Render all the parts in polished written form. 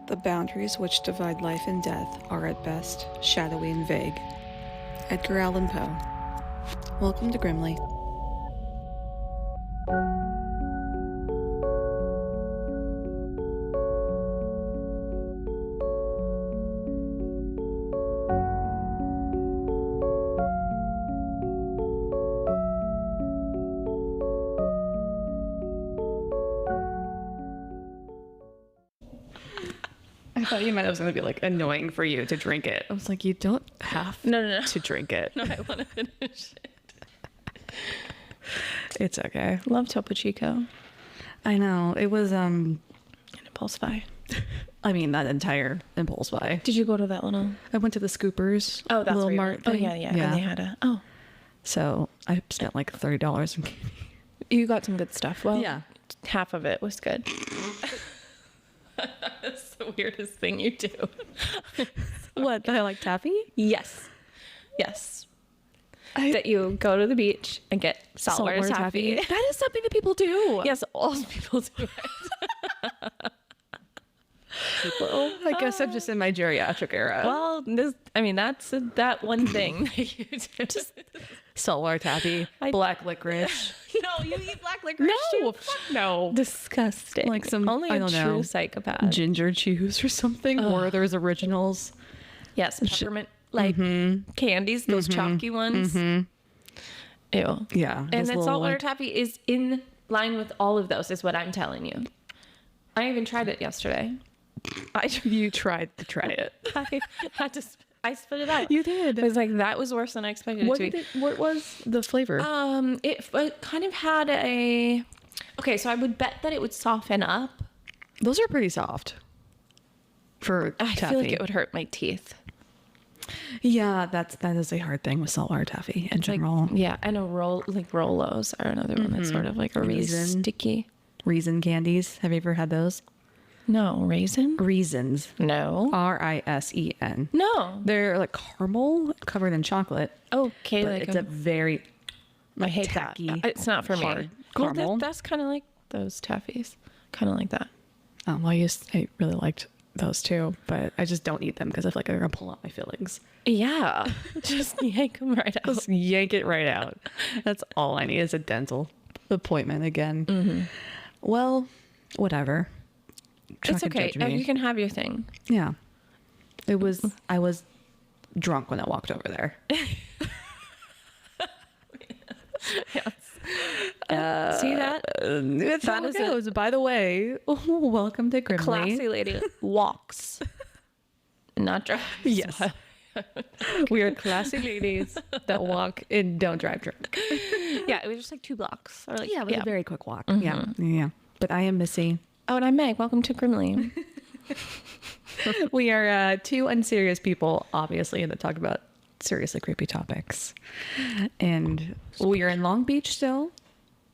The boundaries which divide life and death are at best shadowy and vague. Edgar Allan Poe. Welcome to Grimly. I thought you meant it was going to be like annoying for you to drink it. I was like, you don't have to drink it. No, I want to finish it. It's okay. Love Topo Chico. I know. It was, An impulse buy. I mean, that entire impulse buy. Did you go to that little? I went to the Scoopers. Oh, that's little where you mart went. Oh, thing. yeah. And they had a, So I spent like $30 in candy. You got some good stuff. Well, Yeah. half of it was good. That's the weirdest thing you do. What? That I like taffy? Yes. That you go to the beach and get saltwater taffy. That is something that people do. Yes, all people do it. Well, I guess I'm just in my geriatric era. Well, that's that one thing that you do. Just saltwater taffy, black licorice. No, you eat black licorice No, too? fuck no. Disgusting. Like some, only I a don't true know, psychopath. ginger chews or something. Or there's originals. Yes, peppermint candies, those chalky ones. Ew. Yeah. And then saltwater taffy is in line with all of those, is what I'm telling you. I even tried it yesterday. You tried to try it. I spit it out. You did. I was like, that was worse than I expected it to be. What was the flavor? It kind of had okay, so I would bet that it would soften up. Those are pretty soft. For I taffy. feel like it would hurt my teeth. Yeah, that is a hard thing with saltwater taffy in general. Yeah, and Rolos are another one that's sort of like a really Raisin. sticky. Raisin candies. Have you ever had those? No, raisin? Raisins. No. Risen. No. They're like caramel covered in chocolate. Okay, But like it's a very I hate tacky, that. It's not for hard me. Well, caramel. that's kind of like those taffies. Kind of like that. Well, I really liked those too, but I just don't eat them because I feel like I'm gonna pull out my fillings. Yeah. Just yank them right out. Just yank it right out. That's all I need is a dental appointment again. Mm-hmm. Well, whatever. It's Fucking okay. judge me. You can have your thing. Yeah. I was drunk when I walked over there. Yes. See that? That's how it goes. By the way, welcome to Grimly. Classy lady walks, not drives. Yes. We are classy ladies that walk and don't drive drunk. Yeah, it was just like 2 blocks. Or like, Yeah, it was a very quick walk. Mm-hmm. Yeah. But I am Missy. Oh, and I'm Meg. Welcome to Grimly. We are two unserious people, obviously, that talk about seriously creepy topics. And we are in Long Beach still.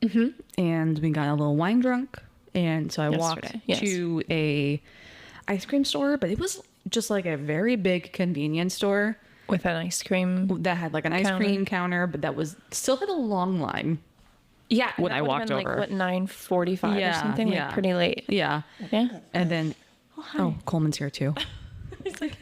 Mm-hmm. And we got a little wine drunk. And so I walked to a ice cream store, but it was just like a very big convenience store. With an ice cream. That had like an ice cream counter, but that was still had a long line. Yeah. When I walked over. Like, what, 9:45 or something? Yeah. Like pretty late. Yeah. Yeah. And then, Coleman's here too. It's like,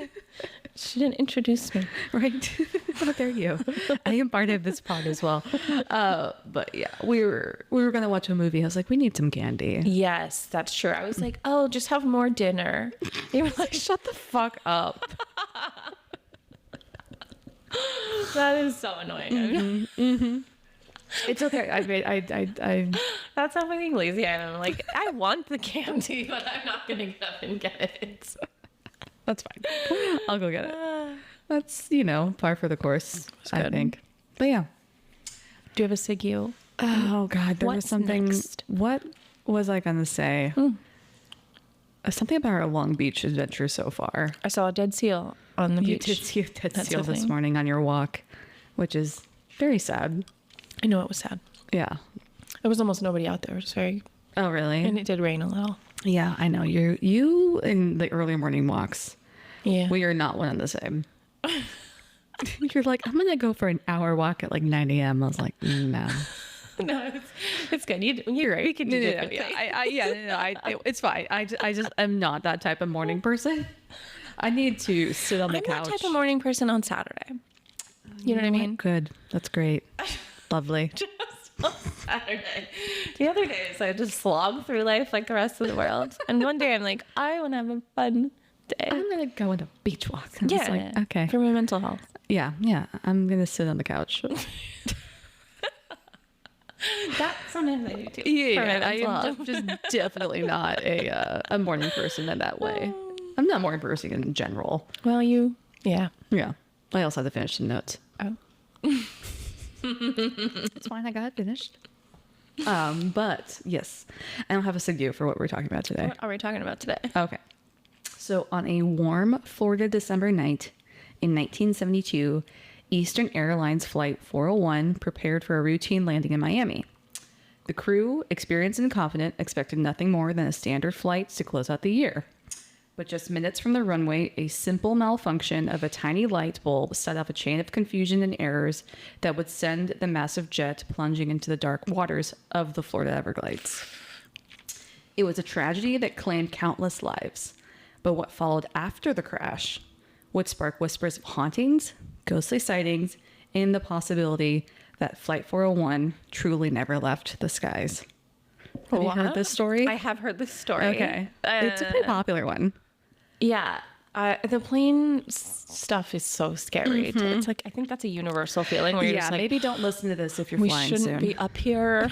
she didn't introduce me. Right. How dare you? I am part of this pod as well. But yeah, we were going to watch a movie. I was like, we need some candy. Yes, that's true. I was like, oh, just have more dinner. You were like, Shut the fuck up. that is so annoying. It's okay. I That's how fucking lazy I am. Like, I want the candy, but I'm not going to get up and get it. That's fine. I'll go get it. That's, par for the course, I good. think. But yeah. Do you have a Sigil? Oh God, there was What's something. next? What was I going to say? Something about our Long Beach adventure so far. I saw a dead seal on the You beach. did see a dead That's seal a this thing. morning on your walk, which is very sad. I know it was sad. Yeah. There was almost nobody out there. It was very, Oh, really? and it did rain a little. Yeah, I know. You in the early morning walks. Yeah. We are not one and the same. You're like, I'm going to go for an hour walk at like 9 a.m. I was like, no. No, it's good. You're right. We can do different things. It's fine. I just am not that type of morning person. I need to sit on the I'm couch. that type of morning person on Saturday. You know what I mean? Good. That's great. Lovely. Just on Saturday. The other days, I just slog through life like the rest of the world. And one day, I'm like, I want to have a fun day. I'm gonna go on a beach walk. I'm just like, okay. For my mental health. Yeah. I'm gonna sit on the couch. That sometimes I do too. Yeah, I am just definitely not a morning person in that way. I'm not a morning person in general. Well, yeah. I also had to finish some notes. Oh. It's fine. I got it finished. But yes, I don't have a segue for what we're talking about today. What are we talking about today? Okay. So on a warm Florida December night in 1972, Eastern Airlines Flight 401 prepared for a routine landing in Miami. The crew, experienced and confident, expected nothing more than a standard flight to close out the year. But just minutes from the runway, a simple malfunction of a tiny light bulb set off a chain of confusion and errors that would send the massive jet plunging into the dark waters of the Florida Everglades. It was a tragedy that claimed countless lives, but what followed after the crash would spark whispers of hauntings, ghostly sightings, and the possibility that Flight 401 truly never left the skies. Have you heard this story? I have heard this story. Okay. It's a pretty popular one. Yeah. The plane stuff is so scary. It's like, I think that's a universal feeling where you're just like, maybe don't listen to this if you're we flying shouldn't soon. be up here.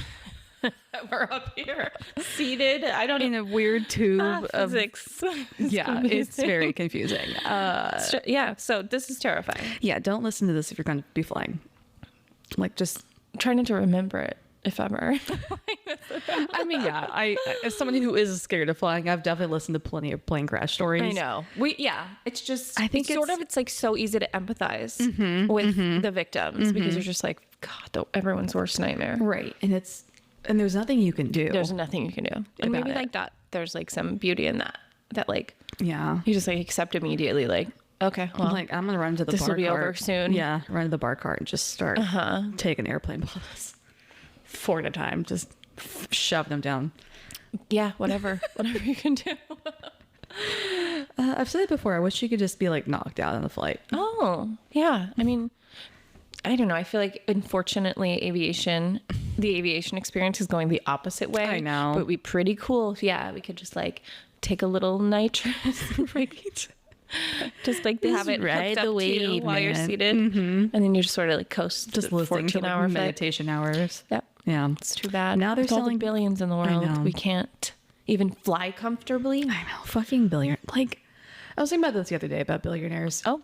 We're up here seated. I don't in a weird tube of physics. Yeah, it's very confusing. Yeah, so this is terrifying. Yeah, don't listen to this if you're going to be flying. Like, just try not to remember it if ever. I mean, yeah, I as somebody who is scared of flying, I've definitely listened to plenty of plane crash stories. I know. It's just, I think it's like so easy to empathize with the victims because you're just like, God, everyone's worst nightmare. Right. And there's nothing you can do. There's nothing you can do. And maybe like that, there's like some beauty in that like, yeah, you just like accept immediately, like, okay, well, like I'm gonna run to the bar cart. This will be over soon. Yeah, run to the bar cart and just start taking airplane bus 4 at a time, just shove them down. Yeah, whatever you can do. I've said it before. I wish you could just be like knocked out on the flight. Oh, yeah. I mean, I don't know. I feel like, unfortunately, the aviation experience is going the opposite way. I know. But it'd be pretty cool if, we could just like take a little nitrous. Just like to have it ride hooked the up wave, to you while you're man. seated. And then you just sort of like coast Just to listening to 14-hour flight. meditation hours. Yep. Yeah. It's too bad. Now they're With all the selling billions in the I know. world. We can't even fly comfortably. I know. Fucking billionaire. Like, I was thinking about this the other day about billionaires. Oh.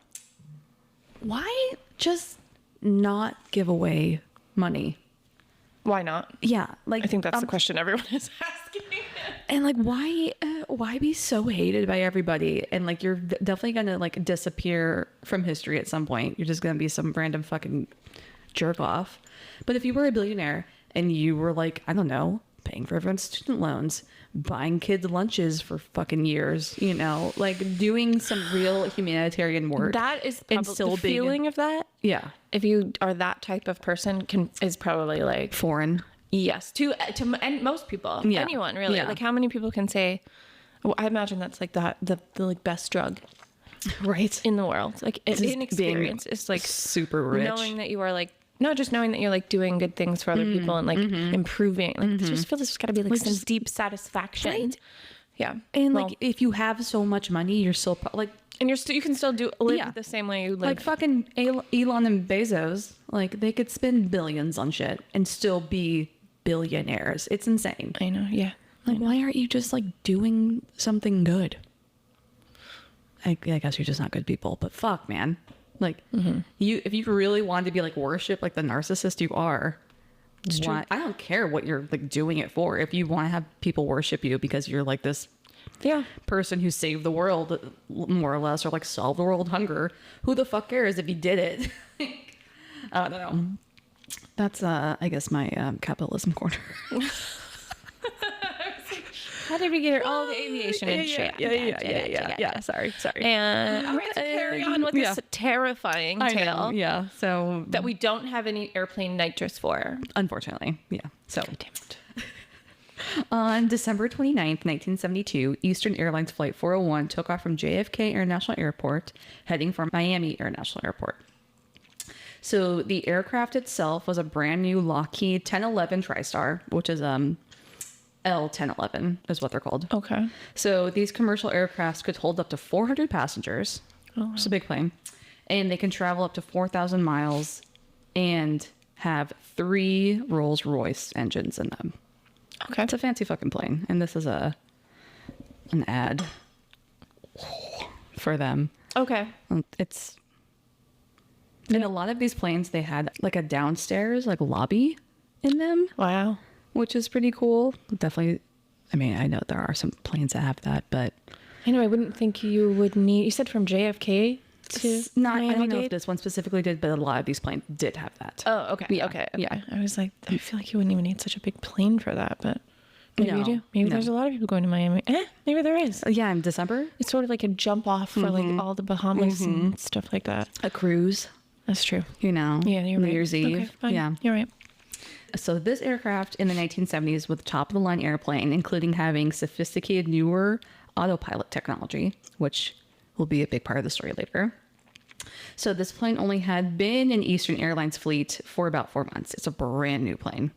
Why just not give away money? Why not? Yeah. Like, I think that's the question everyone is asking. And like, why be so hated by everybody? And like, you're definitely gonna like disappear from history at some point. You're just gonna be some random fucking jerk off. But if you were a billionaire and you were like, I don't know, paying for everyone's student loans, buying kids lunches for fucking years, you know, like doing some real humanitarian work. That is and probably still the being feeling of that. Yeah. If you are that type of person, is probably like Foreign. yes to and most people, Yeah. anyone really. Yeah. Like, how many people can say? Well, I imagine that's like the like best drug Right. in the world. Like in experience, it's like super rich. knowing that you are like. Not just knowing that you're like doing good things for other people and like improving. Like, I just feel there's got to be like some deep satisfaction. Right. Yeah. And Well, like, if you have so much money, you're still like, and you can still live Yeah. the same way you live. like fucking Elon and Bezos, like they could spend billions on shit and still be billionaires. It's insane. I know. Yeah. Like, why aren't you just like doing something good? I guess you're just not good people, but fuck, man. Like, if you really wanted to be like worship like the narcissist you are, I don't care what you're like doing it for. If you want to have people worship you because you're like this person who saved the world more or less, or like solved the world hunger, who the fuck cares if you did it? I don't know. That's I guess my capitalism corner. How did we get here? Oh, the aviation industry. Yeah. Sorry. And I'm going to carry on with this terrifying tale. Yeah. So that we don't have any airplane nitrous for. Unfortunately. Yeah. So God damn it. On December 29th, 1972, Eastern Airlines Flight 401 took off from JFK International Airport, heading for Miami International Airport. So the aircraft itself was a brand new Lockheed 1011 TriStar, which is L-1011 is what they're called. Okay. So these commercial aircrafts could hold up to 400 passengers. Oh, wow. It's a big plane. And they can travel up to 4,000 miles and have 3 Rolls-Royce engines in them. Okay. It's a fancy fucking plane. And this is an ad for them. Okay. It's... In a lot of these planes, they had like a downstairs like lobby in them. Wow. Which is pretty cool. Definitely. I mean, I know there are some planes that have that, but... I know, I wouldn't think you would need... You said from JFK to I don't know if this one specifically did, but a lot of these planes did have that. Oh, okay. Yeah. Okay. Yeah. I was like, I feel like you wouldn't even need such a big plane for that, but maybe you do. Maybe there's a lot of people going to Miami. Maybe there is. Yeah, in December. It's sort of like a jump off for like all the Bahamas and stuff like that. A cruise. That's true. You know. Yeah, you're right. New Year's Eve. Okay, fine. Yeah. You're right. So this aircraft in the 1970s was top-of-the-line airplane, including having sophisticated newer autopilot technology, which will be a big part of the story later. So this plane only had been in Eastern Airlines fleet for about 4 months. It's a brand new plane.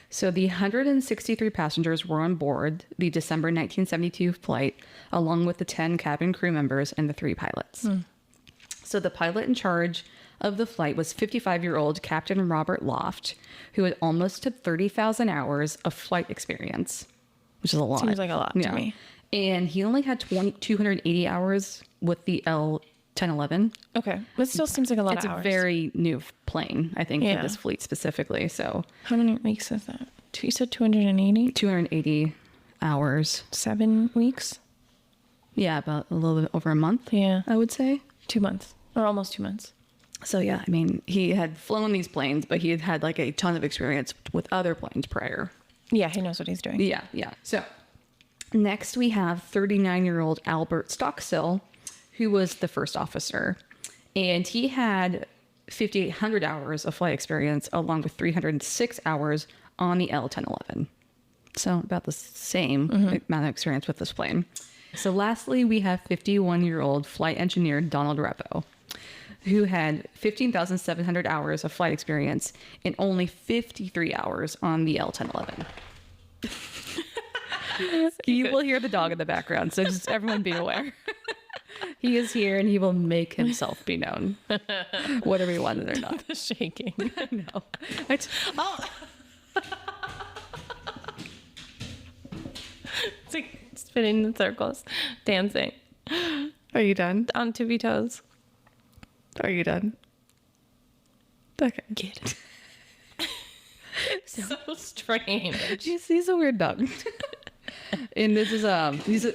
So the 163 passengers were on board the December 1972 flight, along with the 10 cabin crew members and the 3 pilots. So the pilot in charge of the flight was 55-year-old Captain Robert Loft, who had almost had 30,000 hours of flight experience, which is a lot. Seems like a lot to me. And he only had 280 hours with the L-1011. Okay. But it still seems like a lot of hours. It's a very new plane, I think, for this fleet specifically. So how many weeks is that? You said 280? 280 hours. 7 weeks? Yeah, about a little bit over a month. Yeah. I would say. 2 months. Or almost 2 months. So yeah, I mean, he had flown these planes, but he had had like a ton of experience with other planes prior. Yeah, he knows what he's doing. Yeah. So next we have 39-year-old Albert Stockstill, who was the first officer. And he had 5,800 hours of flight experience, along with 306 hours on the L-1011. So about the same amount of experience with this plane. So lastly, we have 51-year-old flight engineer Donald Repo, who had 15,700 hours of flight experience and only 53 hours on the L-1011. You will hear the dog in the background, so just everyone be aware. He is here and he will make himself be known, whether we want it or not. The shaking. No. It's like spinning in circles, dancing. Are you done? On tippy toes. Are you done? Okay. Get so strange. He's a weird dog. And this is he's a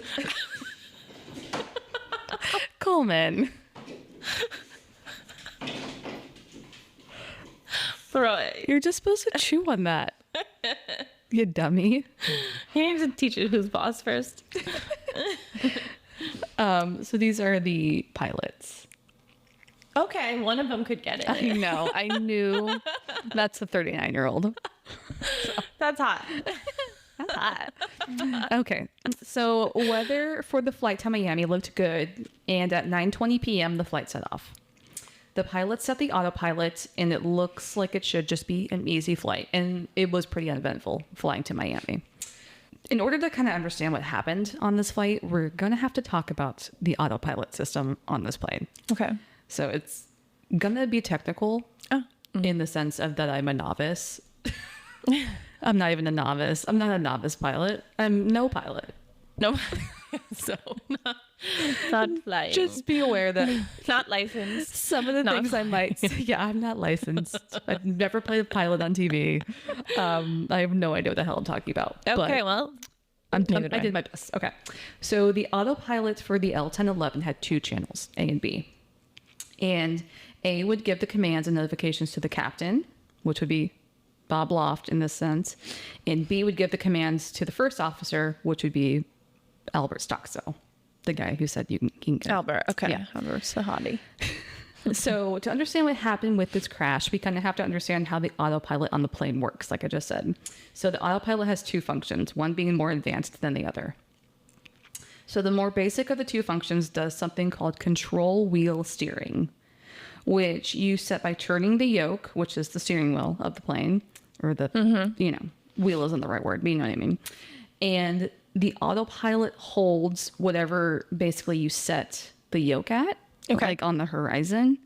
Coleman. Throw it. You're just supposed to chew on that. You dummy. You need to teach it who's boss first. So these are the pilots. Okay, one of them could get it. I know. I knew. That's a 39-year-old. That's hot. That's hot. Okay. So weather for the flight to Miami looked good, and at 9:20 p.m. the flight set off. The pilot set the autopilot, and it looks like it should just be an easy flight, and it was pretty uneventful flying to Miami. In order to kind of understand what happened on this flight, we're going to have to talk about the autopilot system on this plane. Okay. So it's going to be technical in the sense of that I'm a novice. I'm not even a novice. I'm not a novice pilot. I'm no pilot. No. So not flying. just be aware that Not licensed. some of the Not things I might say, yeah, I'm not licensed. I've never played a pilot on TV. I have no idea what the hell I'm talking about. Okay, well, I did my best. Okay. So the autopilot for the L-1011 had 2 channels, A and B. And A would give the commands and notifications to the captain, which would be Bob Loft in this sense, and B would give the commands to the first officer, which would be Albert Stockstill, the guy who said you can go. Albert. Okay. Yeah. Albert's the hottie. So to understand what happened with this crash, we kind of have to understand how the autopilot on the plane works, like I just said. So the autopilot has two functions, one being more advanced than the other. So the more basic of the two functions does something called control wheel steering, which you set by turning the yoke, which is the steering wheel of the plane, or the, wheel isn't the right word, but you know what I mean. And the autopilot holds whatever basically you set the yoke at, like on the horizon.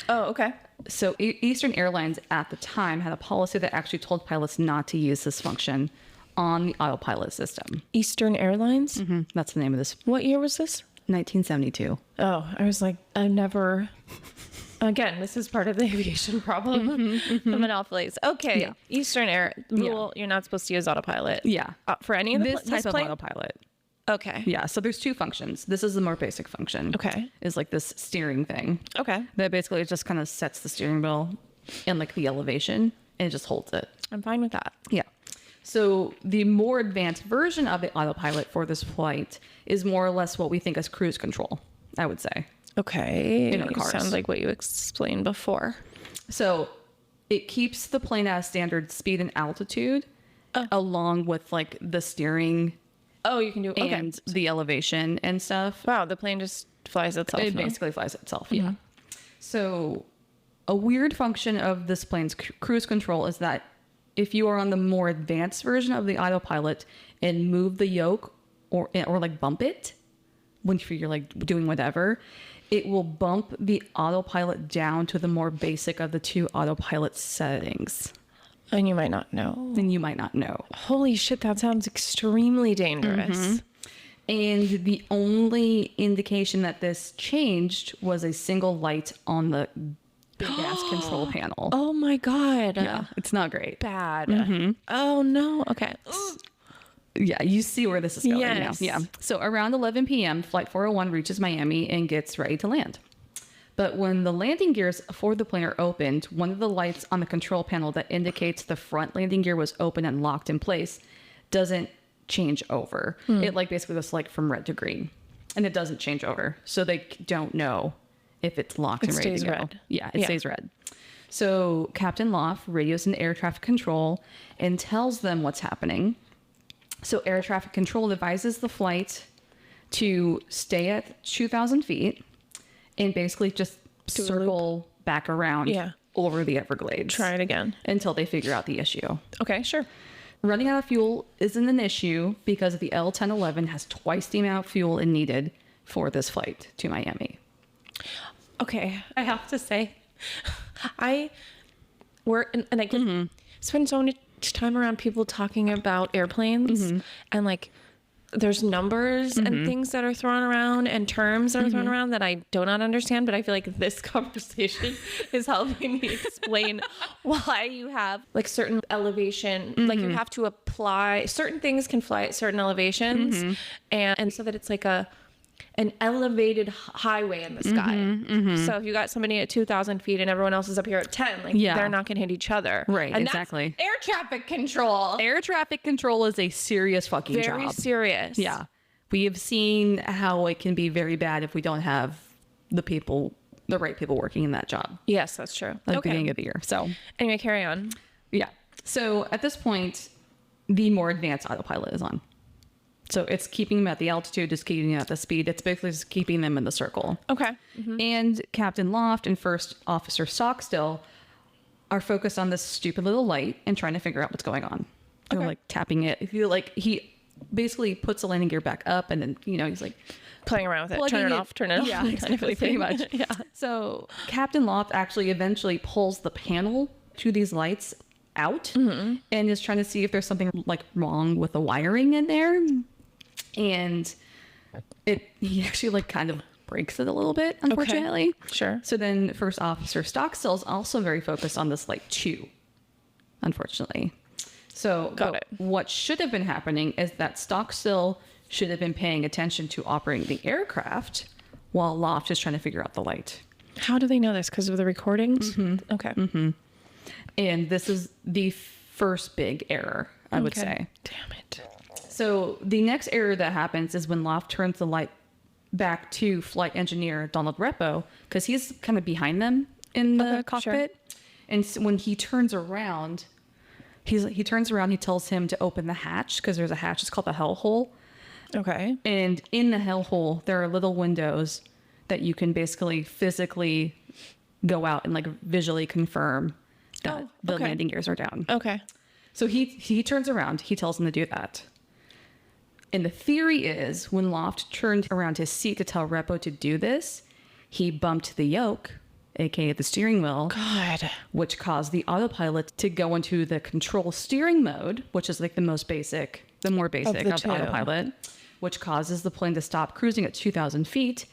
Oh, okay. So Eastern Airlines at the time had a policy that actually told pilots not to use this function on the autopilot system. Eastern Airlines? Mm-hmm. That's the name of this. What year was this? 1972. Oh, I was like, I never... Again, this is part of the aviation problem. The monopolies. Okay. Yeah. Eastern Air rule, you're not supposed to use autopilot. Yeah. For any of this type of autopilot. Okay. Yeah. So there's two functions. This is the more basic function. Okay. Is like this steering thing. Okay. That basically just kind of sets the steering wheel in like the elevation and it just holds it. I'm fine with that. Yeah. So the more advanced version of the autopilot for this flight is more or less what we think as cruise control, I would say. Okay. In our cars. Sounds like what you explained before. So it keeps the plane at a standard speed and altitude along with like the steering. Oh, you can do and the elevation and stuff. Wow, the plane just flies itself. It basically flies itself. Yeah. So a weird function of this plane's cruise control is that if you are on the more advanced version of the autopilot and move the yoke or like bump it when you're like doing whatever, it will bump the autopilot down to the more basic of the two autopilot settings. And you might not know. And you might not know. Holy shit, that sounds extremely dangerous. Mm-hmm. And the only indication that this changed was a single light on the big ass control panel. Oh my God. Yeah, it's not great. Bad. Mm-hmm. Oh no. Okay. Yeah, you see where this is going now. Yes. Yeah. So around 11 p.m., Flight 401 reaches Miami and gets ready to land. But when the landing gears for the plane are opened, one of the lights on the control panel that indicates the front landing gear was open and locked in place doesn't change over. It like basically goes like from red to green, and it doesn't change over. So they don't know if it's locked and ready to go. Red. Yeah, it stays red. So Captain Loft radios into air traffic control and tells them what's happening. So air traffic control advises the flight to stay at 2,000 feet and basically just circle back around over the Everglades. Try it again. Until they figure out the issue. Okay, sure. Running out of fuel isn't an issue because the L-1011 has twice the amount of fuel it needed for this flight to Miami. Okay, I have to say, I spend so much time around people talking about airplanes and like there's numbers and things that are thrown around and terms that are thrown around that I do not understand, but I feel like this conversation is helping me explain why you have like certain elevation, like you have to apply certain things can fly at certain elevations and so that it's like an elevated highway in the sky. So if you got somebody at 2,000 feet and everyone else is up here at 10, like they're not going to hit each other. Right, and exactly. That's air traffic control. Air traffic control is a serious fucking job. Very serious. Yeah. We have seen how it can be very bad if we don't have the right people working in that job. Yes, that's true. At the beginning of the year. So anyway, carry on. Yeah. So at this point, the more advanced autopilot is on. So it's keeping them at the altitude, just keeping them at the speed. It's basically just keeping them in the circle. Okay. And Captain Loft and First Officer Stockstill are focused on this stupid little light and trying to figure out what's going on. They're like tapping it. If you like, he basically puts the landing gear back up and then, he's like playing around with it. Turn it off, turn it off. Yeah, exactly, pretty much. Yeah. So Captain Loft actually eventually pulls the panel to these lights out and is trying to see if there's something like wrong with the wiring in there. And he actually like kind of breaks it a little bit, unfortunately. Okay. Sure. So then First Officer Stockstill is also very focused on this light too, unfortunately. So Got it. What should have been happening is that Stockstill should have been paying attention to operating the aircraft while Loft is trying to figure out the light. How do they know this? Because of the recordings? Okay. And this is the first big error, I would say. Damn it. So the next error that happens is when Loft turns the light back to flight engineer Donald Repo, because he's kind of behind them in the cockpit. Sure. And so when he turns around, he tells him to open the hatch, because there's a hatch. It's called the hell hole. Okay. And in the hell hole, there are little windows that you can basically physically go out and like visually confirm that the landing gears are down. Okay. So he turns around. He tells him to do that. And the theory is when Loft turned around his seat to tell Repo to do this, he bumped the yoke, aka the steering wheel. God. Which caused the autopilot to go into the control steering mode, which is like the more basic of the autopilot, which causes the plane to stop cruising at 2,000 feet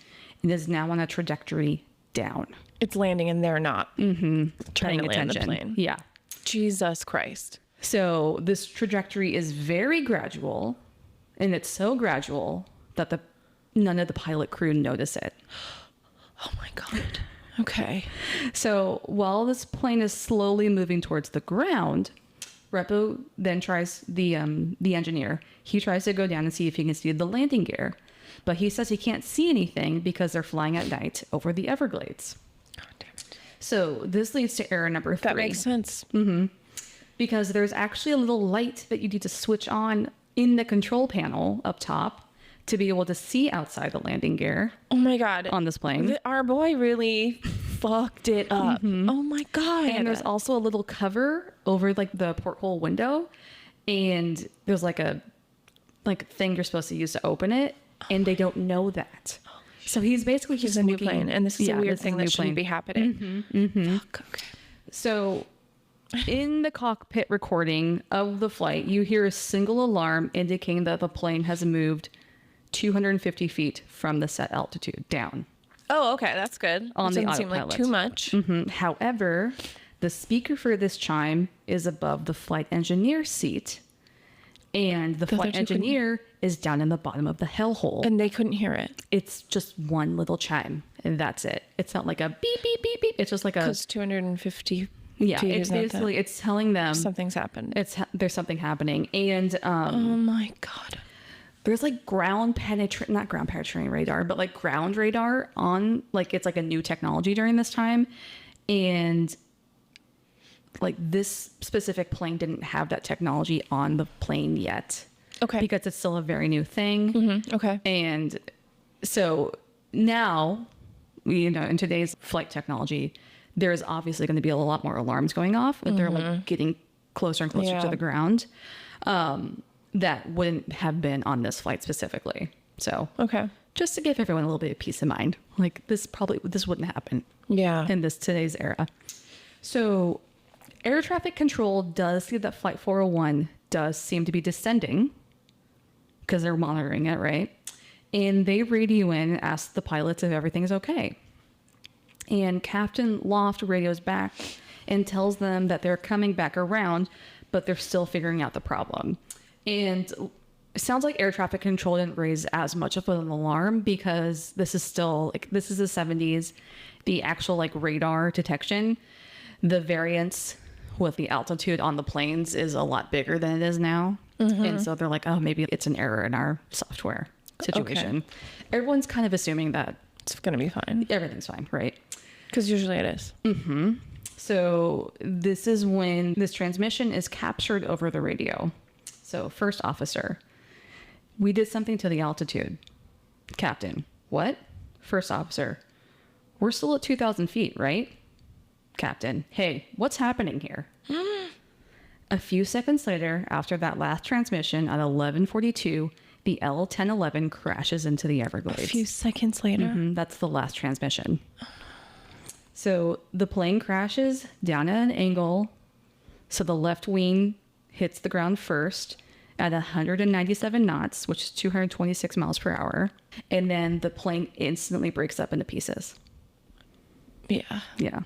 and is now on a trajectory down. It's landing and they're not trying to land the plane. Yeah. Jesus Christ. So this trajectory is very gradual, and it's so gradual that none of the pilot crew notice it. Oh my God. Okay. So while this plane is slowly moving towards the ground, Repo then tries the engineer. He tries to go down and see if he can see the landing gear, but he says he can't see anything because they're flying at night over the Everglades. God damn it. So this leads to error number 3. That makes sense. Mm-hmm. Because there's actually a little light that you need to switch on in the control panel up top to be able to see outside the landing gear. Oh my God. On this plane. Our boy really fucked it up. Mm-hmm. Oh my God. And there's also a little cover over like the porthole window, and there's like a thing you're supposed to use to open it, and they don't know that. So he's basically a new plane, and this is a weird thing that shouldn't be happening. Mm-hmm, mm-hmm. Fuck, okay. So in the cockpit recording of the flight, you hear a single alarm indicating that the plane has moved 250 feet from the set altitude down. Oh, okay. That's good. On the autopilot. Doesn't seem like too much. Mm-hmm. However, the speaker for this chime is above the flight engineer's seat, and the flight engineer is down in the bottom of the hellhole. And they couldn't hear it. It's just one little chime, and that's it. It's not like a beep, beep, beep, beep. It's just like a... Because 250 Yeah, it's basically, it's telling them... Something's happened. There's something happening. And... oh my God. There's like not ground penetrating radar, but like ground radar on, like, it's like a new technology during this time. And like this specific plane didn't have that technology on the plane yet. Okay. Because it's still a very new thing. Mm-hmm. Okay. And so now, in today's flight technology, there's obviously going to be a lot more alarms going off, but they're like getting closer and closer to the ground. That wouldn't have been on this flight specifically. So, okay. Just to give everyone a little bit of peace of mind, like this wouldn't happen. Yeah. In today's era. So, air traffic control does see that Flight 401 does seem to be descending because they're monitoring it, right? And they radio in and ask the pilots if everything's okay. And Captain Loft radios back and tells them that they're coming back around, but they're still figuring out the problem. And it sounds like air traffic control didn't raise as much of an alarm because this is the 70's. The actual like radar detection, the variance with the altitude on the planes is a lot bigger than it is now. Mm-hmm. And so they're like, oh, maybe it's an error in our software situation. Okay. Everyone's kind of assuming that it's going to be fine. Everything's fine, right? Because usually it is. Mm-hmm. So this is when this transmission is captured over the radio. So first officer, we did something to the altitude. Captain, what? First officer, we're still at 2,000 feet, right? Captain, hey, what's happening here? A few seconds later, after that last transmission at 11:42, the L-1011 crashes into the Everglades. A few seconds later? Mm-hmm, that's the last transmission. So the plane crashes down at an angle. So the left wing hits the ground first at 197 knots, which is 226 miles per hour. And then the plane instantly breaks up into pieces. Yeah. Yeah.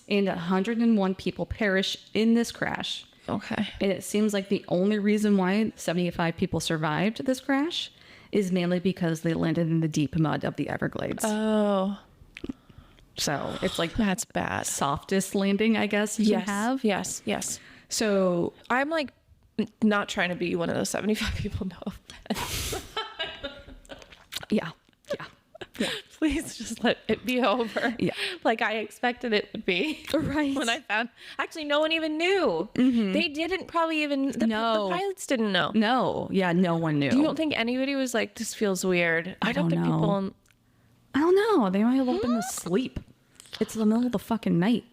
And 101 people perish in this crash. Okay. And it seems like the only reason why 75 people survived this crash is mainly because they landed in the deep mud of the Everglades. Oh. So it's like that's bad. Softest landing, I guess, you can have. Yes. So I'm like not trying to be one of those 75 people. No offense. yeah. Please just let it be over. Yeah. Like I expected it would be. Right. When I found, actually, no one even knew. They didn't probably even, the pilots didn't know. No. Yeah. No one knew. You don't think anybody was like, this feels weird? I don't think know. people. I don't know. They might have all been asleep. It's the middle of the fucking night.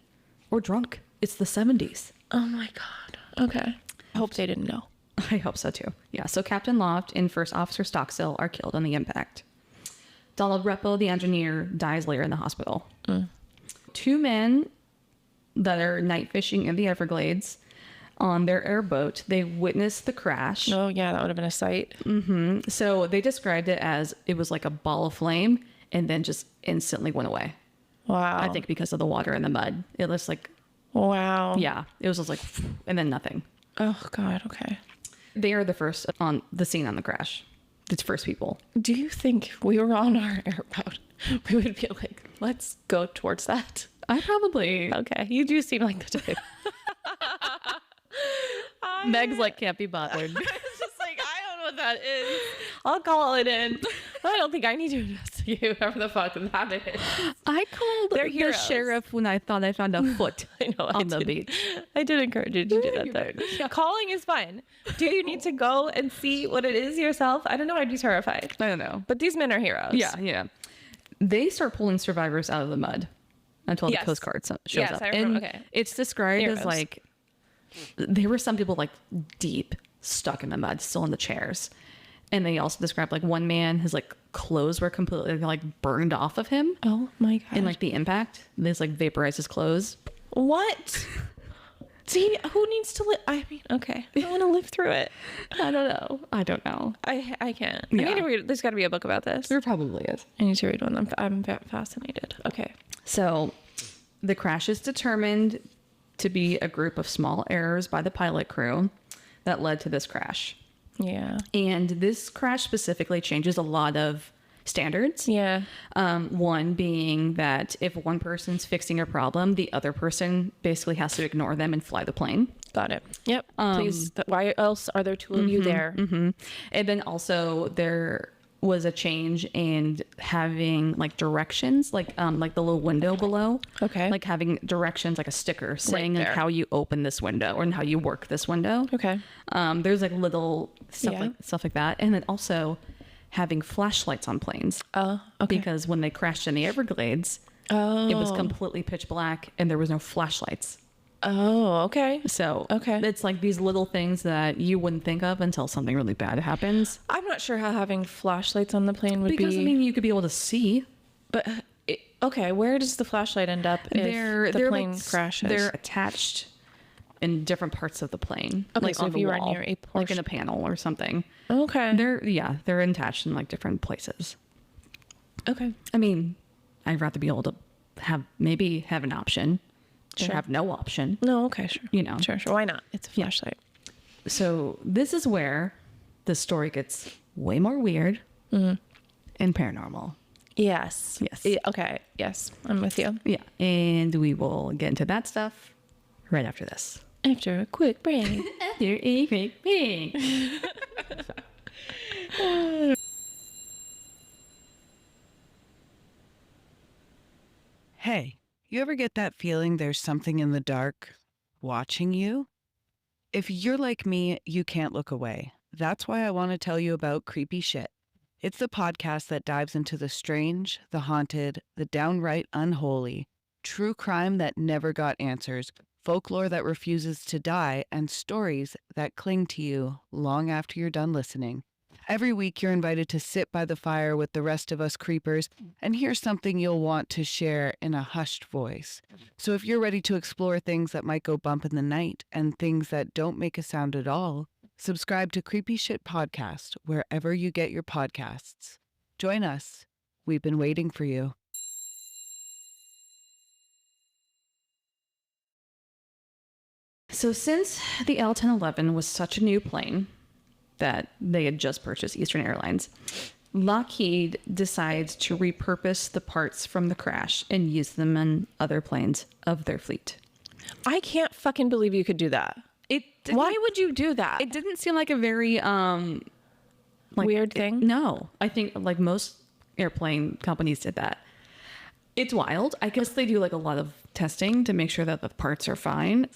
Or drunk. It's the 70s. Oh my God. Okay. I hope they didn't know. I hope so too. Yeah. So Captain Loft and First Officer Stockstill are killed in the impact. Donald Repo, the engineer, dies later in the hospital. 2 men that are night fishing in the Everglades on their airboat, they witnessed the crash. Oh yeah, that would have been a sight. So they described it as it was like a ball of flame and then just instantly went away. Wow. I think because of the water and the mud. It was like, Wow. yeah, it was just like, and then nothing. Oh God. Okay. They are the first on the scene on the crash. The first people. Do you think we were on our airboat, we would be like, let's go towards that? I probably. Okay. You do seem like the type. Meg's like, can't be bothered. It's just like, I don't know what that is. I'll call it in. I don't think I need to investigate whoever the fuck that is. I called They're the heroes. sheriff when I thought I found a foot I know, on the beach. I did encourage you to do that You though. did, yeah. Calling is fine. Do you need to go and see what it is yourself? I don't know. I'd be terrified. I don't know. But these men are heroes. Yeah. They start pulling survivors out of the mud until Yes. the Coast Guard shows Yes, up. I remember. And Okay. it's described Heroes. as like, there were some people like deep stuck in the mud, still in the chairs. And they also described like one man, his like clothes were completely like burned off of him. Oh my God. In like the impact. They just like vaporized his clothes. What? See, who needs to live? I mean, okay. I want to live through it. I don't know. I can't. Yeah. I need to read. There's got to be a book about this. There probably is. I need to read one. I'm fascinated. Okay. So the crash is determined to be a group of small errors by the pilot crew that led to this crash. Yeah. And this crash specifically changes a lot of standards. Yeah. One being that if one person's fixing a problem, the other person basically has to ignore them and fly the plane. Got it. Yep. Please. Why else are there 2 of you there? And then also there was a change in having like directions, like the little window below. Okay. Like having directions, like a sticker saying like there. how you open this window or how you work this window. Okay. There's like little stuff Yeah. stuff like that. And then also having flashlights on planes. Okay. Because when they crashed in the Everglades, it was completely pitch black and there was no flashlights. Oh, okay. So Okay. it's like these little things that you wouldn't think of until something really bad happens. I'm not sure how having flashlights on the plane would Because be. I mean, you could be able to see. But okay, where does the flashlight end up if the plane crashes? They're attached in different parts of the plane. Okay, like so on if the you were wall, near a like in a panel or something. Okay. They're attached in like different places. Okay. I mean, I'd rather be able to have an option. Or Sure. have no option. No, okay, sure. You know. Sure. Why not? It's a flashlight. So this is where the story gets way more weird and paranormal. Yes. Yes. Yeah, okay. Yes. I'm with you. Yeah. And we will get into that stuff right after this. After a quick break. After a quick break. Hey, you ever get that feeling there's something in the dark watching you? If you're like me, you can't look away. That's why I want to tell you about Creepy Shit. It's the podcast that dives into the strange, the haunted, the downright unholy, true crime that never got answers, folklore that refuses to die, and stories that cling to you long after you're done listening. Every week, you're invited to sit by the fire with the rest of us creepers and hear something you'll want to share in a hushed voice. So if you're ready to explore things that might go bump in the night and things that don't make a sound at all, subscribe to Creepy Shit Podcast wherever you get your podcasts. Join us. We've been waiting for you. So since the L-1011 was such a new plane that they had just purchased, Eastern Airlines, Lockheed decides to repurpose the parts from the crash and use them in other planes of their fleet. I can't fucking believe you could do that. Why would you do that? It didn't seem like a very Weird thing? No, I think like most airplane companies did that. It's wild. I guess they do like a lot of testing to make sure that the parts are fine.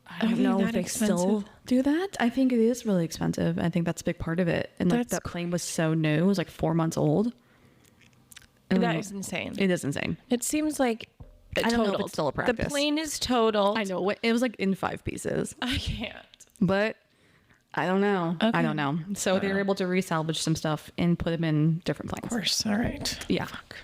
I don't know if they still do that. I think it is really expensive. I think that's a big part of it. And like that plane was so new. It was like 4 months old. That is insane. It is insane. It seems like I don't know if it's still a practice. The plane is totaled. I know. It was like in 5 pieces. I can't. But I don't know. Okay. I don't know. So they were able to resalvage some stuff and put them in different planes. Of course. All right. Yeah. Fuck.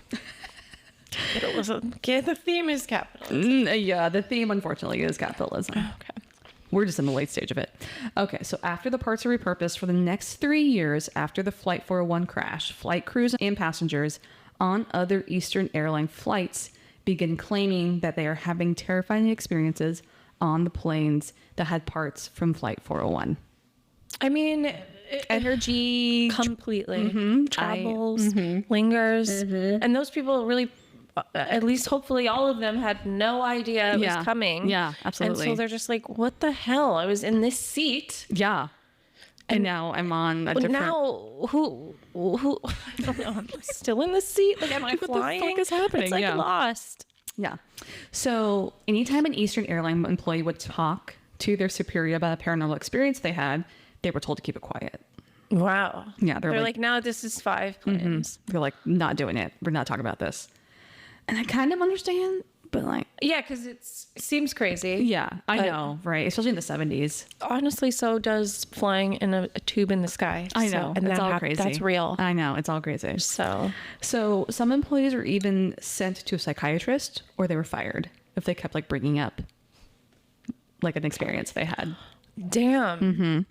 Capitalism. Okay, the theme is capitalism. Yeah, the theme, unfortunately, is capitalism. Okay. We're just in the late stage of it. Okay, so after the parts are repurposed for the next 3 years after the Flight 401 crash, flight crews and passengers on other Eastern airline flights begin claiming that they are having terrifying experiences on the planes that had parts from Flight 401. I mean, Energy. completely. Travels, lingers. And those people really, at least hopefully all of them had no idea it was coming. Yeah, absolutely. And so they're just like, what the hell? I was in this seat. Yeah. And now I'm on a different... Now, who, I don't know, am I still in the seat? Like, am I flying? What the fuck is happening? It's like lost. Yeah. So anytime an Eastern airline employee would talk to their superior about a paranormal experience they had, they were told to keep it quiet. Wow. Yeah. They're like, now this is 5 planes. They're like, not doing it. We're not talking about this. And I kind of understand, but like... Yeah, because it seems crazy. Yeah, I know, right? Especially in the 70s. Honestly, so does flying in a tube in the sky. I know. And it's all crazy. That's real. I know. It's all crazy. So some employees were even sent to a psychiatrist, or they were fired if they kept like bringing up like an experience they had. damn.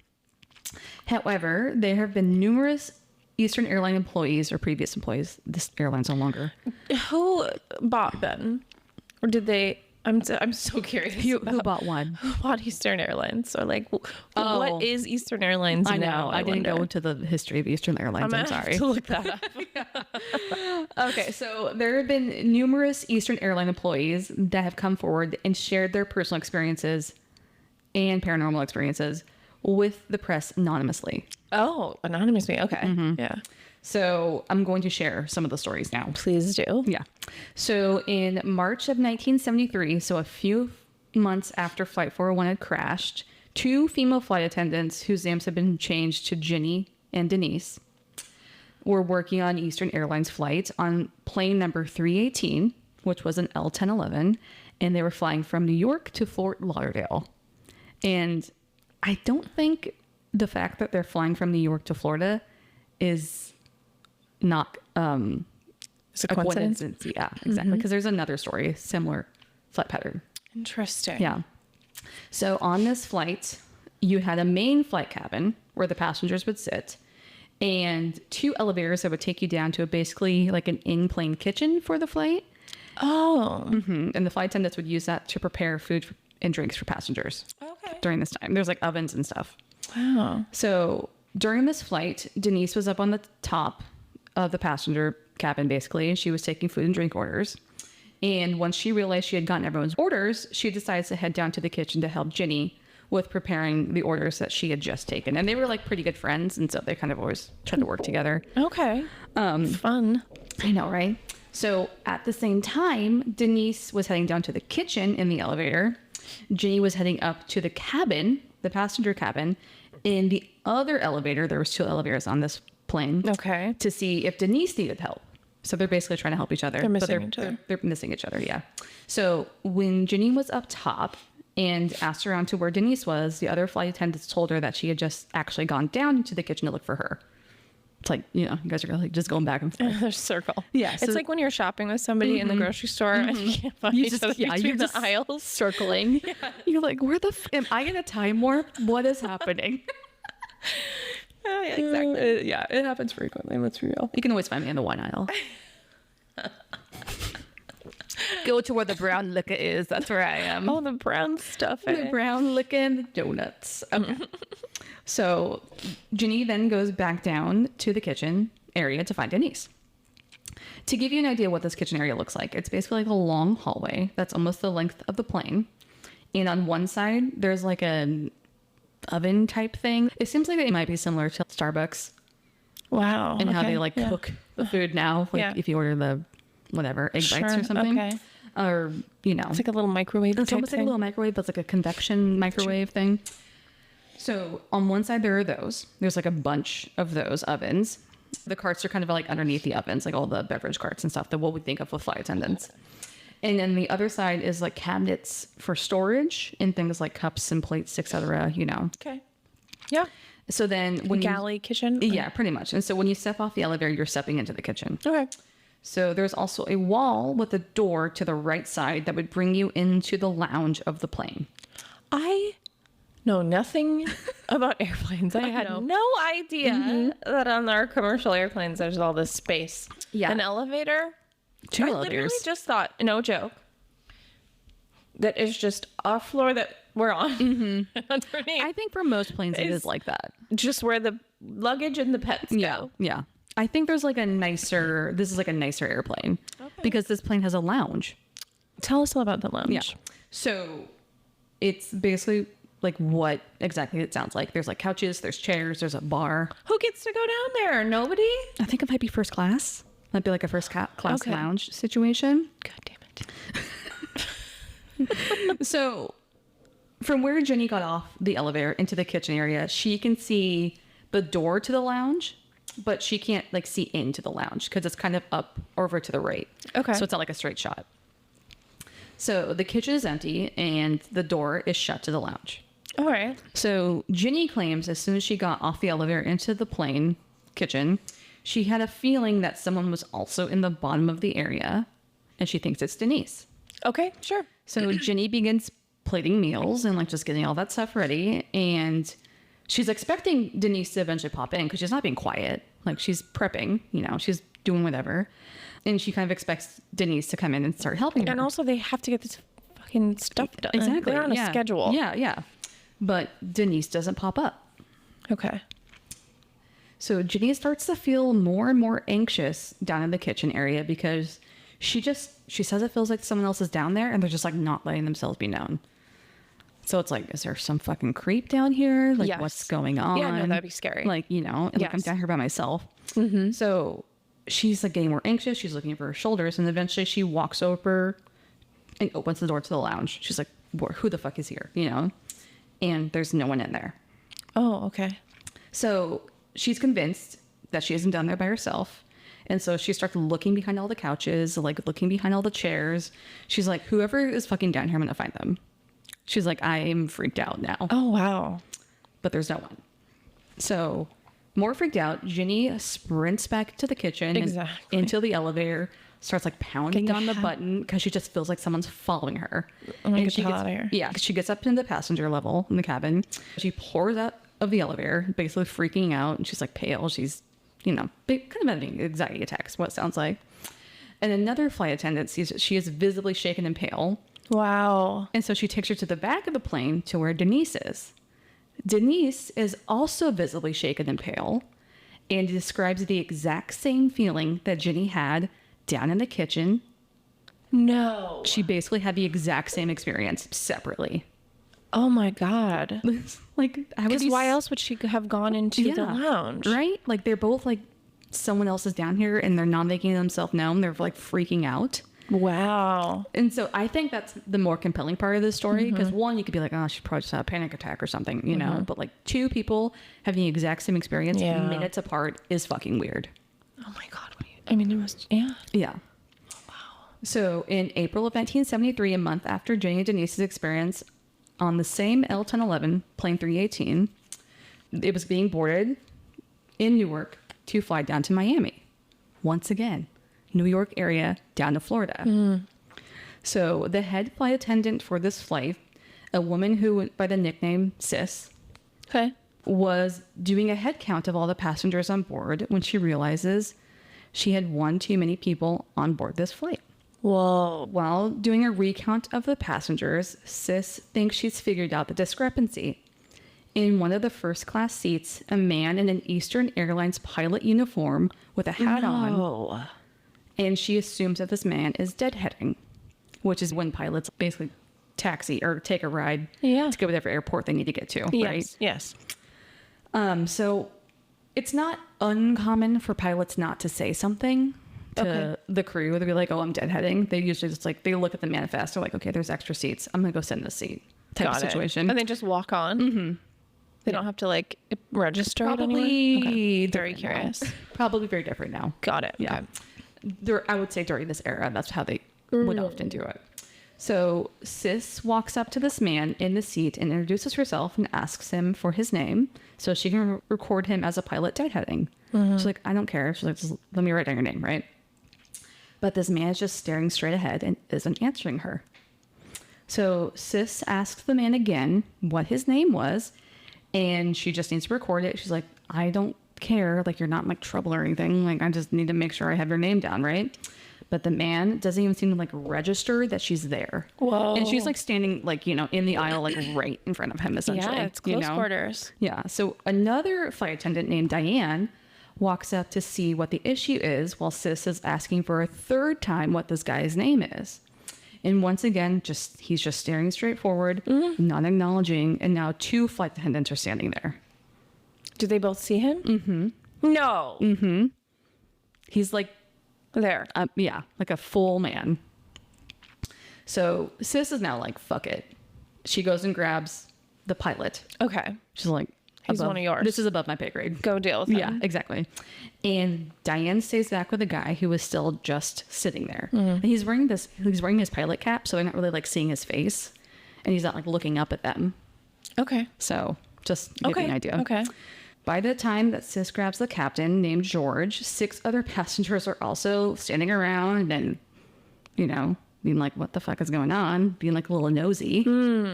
However, there have been numerous Eastern airline employees or previous employees. This airline's no longer. Who bought them? Or did they... I'm so curious. Who bought one? Who bought Eastern Airlines? Or like, Oh. what is Eastern Airlines I know. now? I didn't go into the history of Eastern Airlines. I'm gonna have sorry. to look that up. Okay, so there have been numerous Eastern airline employees that have come forward and shared their personal experiences and paranormal experiences with the press anonymously. Oh, anonymously. Okay. Yeah. So I'm going to share some of the stories now. Please do. Yeah. So in March of 1973, so a few months after Flight 401 had crashed, 2 female flight attendants whose names had been changed to Ginny and Denise were working on Eastern Airlines flight on plane number 318, which was an L-1011, and they were flying from New York to Fort Lauderdale. And I don't think the fact that they're flying from New York to Florida is not It's a coincidence. Yeah, exactly. Because there's another story, similar flight pattern. Interesting. Yeah. So on this flight, you had a main flight cabin where the passengers would sit, and 2 elevators that would take you down to basically like an in-plane kitchen for the flight. Oh. And the flight attendants would use that to prepare food and drinks for passengers Okay. during this time. There's like ovens and stuff. Wow. So during this flight, Denise was up on the top of the passenger cabin, basically, and she was taking food and drink orders. And once she realized she had gotten everyone's orders, she decides to head down to the kitchen to help Ginny with preparing the orders that she had just taken. And they were like pretty good friends, and so they kind of always tried to work together. Okay. Fun. I know, right? So at the same time, Denise was heading down to the kitchen in the elevator. Ginny was heading up to the cabin, the passenger cabin. In the other elevator, there was 2 elevators on this plane. Okay. To see if Denise needed help. So they're basically trying to help each other. They're missing each other. They're missing each other, yeah. So when Ginny was up top and asked around to where Denise was, the other flight attendants told her that she had just actually gone down into the kitchen to look for her. It's like, you know, you guys are like just going back and forth. There's a circle. Yeah. It's like when you're shopping with somebody in the grocery store and you can't find each other between the aisles. Circling. Yeah. You're like, where the am I in a time warp? What is happening? Yeah, exactly. Yeah, it happens frequently. Let's be real. You can always find me in the wine aisle. Go to where the brown liquor is. That's where I am. Oh, the brown stuff. The brown liquor and the donuts. Okay. So Ginny then goes back down to the kitchen area to find Denise. To give you an idea what this kitchen area looks like, it's basically like a long hallway that's almost the length of the plane. And on one side, there's like a oven type thing. It seems like it might be similar to Starbucks Wow. and how they like cook the food now. Like if you order the whatever, egg bites or something. Okay. Or, you know. It's like a little microwave It's type almost like thing. a little microwave, but it's like a convection microwave thing. So on one side there are those. There's like a bunch of those ovens. The carts are kind of like underneath the ovens, like all the beverage carts and stuff that what we think of with flight attendants. And then the other side is like cabinets for storage and things like cups and plates, etc. You know. Okay. Yeah. So then when Galley kitchen. yeah, pretty much. And so when you step off the elevator, you're stepping into the kitchen. Okay. So there's also a wall with a door to the right side that would bring you into the lounge of the plane. I know nothing about airplanes. I had no idea that on our commercial airplanes there's all this space. Yeah. An elevator. Two I elevators. literally just thought, no joke, that is just a floor that we're on underneath. I think for most planes it is like that. Just where the luggage and the pets go. Yeah. I think this is like a nicer airplane because this plane has a lounge. Tell us all about the lounge. Yeah. So it's basically like what exactly it sounds like. There's like couches, there's chairs, there's a bar. Who gets to go down there? Nobody? I think it might be first class. Might be like a first class Okay. lounge situation. God damn it. So from where Jenny got off the elevator into the kitchen area, she can see the door to the lounge, but she can't like see into the lounge because it's kind of up over to the right. Okay. So it's not like a straight shot. So the kitchen is empty and the door is shut to the lounge. All right. So Ginny claims as soon as she got off the elevator into the plane kitchen, she had a feeling that someone was also in the bottom of the area, and she thinks it's Denise. Okay, sure. So Ginny begins plating meals and like just getting all that stuff ready, and she's expecting Denise to eventually pop in because she's not being quiet. Like she's prepping, you know, she's doing whatever, and she kind of expects Denise to come in and start helping her. And also they have to get this fucking stuff done. Exactly. They're on a schedule. Yeah. But Denise doesn't pop up. Okay. So Ginny starts to feel more and more anxious down in the kitchen area because she says it feels like someone else is down there and they're just like not letting themselves be known. So it's like, is there some fucking creep down here? Like, Yes. what's going on? Yeah, no, that'd be scary. Like, you know, and like I'm Yes. down here by myself. So she's like getting more anxious. She's looking over her shoulders, and eventually she walks over and opens the door to the lounge. She's like, who the fuck is here? You know? And there's no one in there. Oh, okay. So she's convinced that she isn't down there by herself. And so she starts looking behind all the couches, like looking behind all the chairs. She's like, whoever is fucking down here, I'm going to find them. She's like, I'm freaked out now. Oh, wow. But there's no one. So more freaked out, Ginny sprints back to the kitchen Exactly. and into the elevator, starts like pounding Get the on the hell- button because she just feels like someone's following her. I'm gonna And get she the hell gets, out of here. yeah, she gets up into the passenger level in the cabin. She pours out of the elevator, basically freaking out, and she's like pale. She's, you know, kind of having anxiety attacks, what it sounds like. And another flight attendant sees that she is visibly shaken and pale. Wow. And so she takes her to the back of the plane to where Denise is. Denise is also visibly shaken and pale and describes the exact same feeling that Ginny had down in the kitchen. No. She basically had the exact same experience separately. Oh my God. Like, I would Because be why else would she have gone into the lounge? Right? Like, they're both like, someone else is down here and they're not making themselves known. They're like freaking out. Wow. And so I think that's the more compelling part of this story because one, you could be like, oh, she probably just had a panic attack or something, you know, but like two people having the exact same experience Yeah. minutes apart is fucking weird. Oh my God. I mean, it was, yeah. Yeah. Wow. So in April of 1973, a month after Jenny and Denise's experience on the same L-1011, plane 318, it was being boarded in Newark to fly down to Miami. Once again, New York area down to Florida. So the head flight attendant for this flight, a woman who went by the nickname Sis, Okay. was doing a head count of all the passengers on board when she realizes she had one too many people on board this flight. Whoa. While doing a recount of the passengers, Sis thinks she's figured out the discrepancy. In one of the first class seats, a man in an Eastern Airlines pilot uniform with a hat on, Oh. and she assumes that this man is deadheading, which is when pilots basically taxi or take a ride Yeah. to go to whatever airport they need to get to, right? Yes. So it's not uncommon for pilots not to say something to the crew. They'll be like, oh, I'm deadheading. They usually just like, they look at the manifest. They're like, okay, there's extra seats. I'm going to go sit in this seat type of situation. And they just walk on. Mm-hmm. They don't have to like register it anywhere? Probably Very different curious. now. Probably very different now. Got it. Yeah. Okay. I would say during this era, that's how they would often do it. So Sis walks up to this man in the seat and introduces herself and asks him for his name so she can record him as a pilot deadheading. She's like, I don't care. She's like, just let me write down your name, right? But this man is just staring straight ahead and isn't answering her. So Sis asks the man again what his name was, and she just needs to record it. She's like, I don't care. Like, you're not in like trouble or anything. Like, I just need to make sure I have your name down, right? But the man doesn't even seem to like register that she's there. Whoa. And she's like standing like, you know, in the aisle, like right in front of him, essentially. Yeah, it's close you know? quarters. Yeah. So another flight attendant named Diane walks up to see what the issue is while Sis is asking for a third time what this guy's name is. And once again, he's just staring straight forward, not acknowledging. And now 2 flight attendants are standing there. Do they both see him? Mm-hmm. No. Mm-hmm. He's like, there. yeah, like a full man. So Sis is now like, fuck it. She goes and grabs the pilot. Okay. She's like, He's one of yours. This is above my pay grade. Go deal with him. Yeah, exactly. And Diane stays back with the guy who was still just sitting there. And he's wearing his pilot cap, so they're not really like seeing his face. And he's not like looking up at them. Okay. So just to give you an idea. Okay. By the time that Sis grabs the captain named George, 6 other passengers are also standing around and, you know, being like, what the fuck is going on? Being like a little nosy,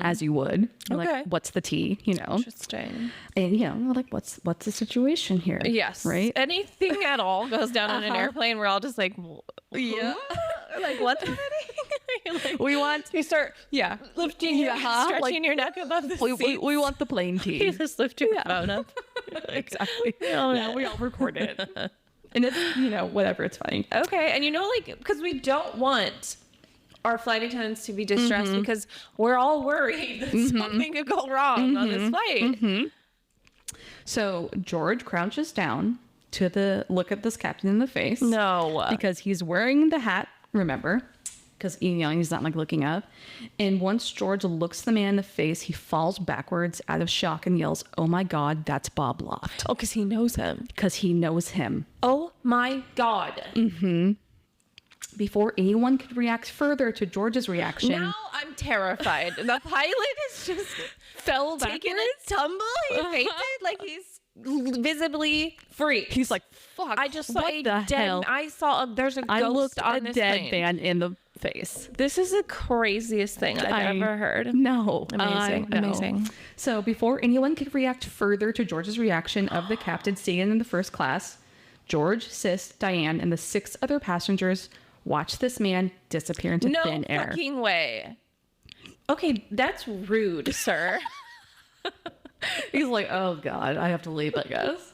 as you would. Okay. Like, what's the tea, you know? Interesting. And, you know, like, what's the situation here? Yes. Right? Anything at all goes down on an airplane, we're all just like, yeah. Like, what's happening? Like, you start lifting stretching your neck above the seat. We want the plain tea. You just lift your phone up. Exactly. Yeah, we all record it. And it's, you know, whatever, it's funny. Okay. And you know, like, because we don't want our flight attendants to be distressed because we're all worried that something could go wrong on this flight. So George crouches down to look at this captain in the face. No. Because he's wearing the hat, remember? Because, you know, he's not like looking up. And once George looks the man in the face, he falls backwards out of shock and yells, oh my God, that's Bob Loft. Oh, because he knows him. Because he knows him. Oh my God. Before anyone could react further to George's reaction. Now I'm terrified. The pilot is just fell backwards. taking a tumble. He fainted like he's visibly freaked. He's like, fuck. I just saw what a the dead. hell? There's a ghost I looked on a this dead plane. man in the face. This is the craziest thing I've ever heard. No. Amazing. I know. Amazing. So before anyone could react further to George's reaction of the captain seated in the first class, George, Sis, Diane, and the 6 other passengers watched this man disappear into thin air. No fucking way. Okay, that's rude, sir. He's like, oh God, I have to leave, I guess.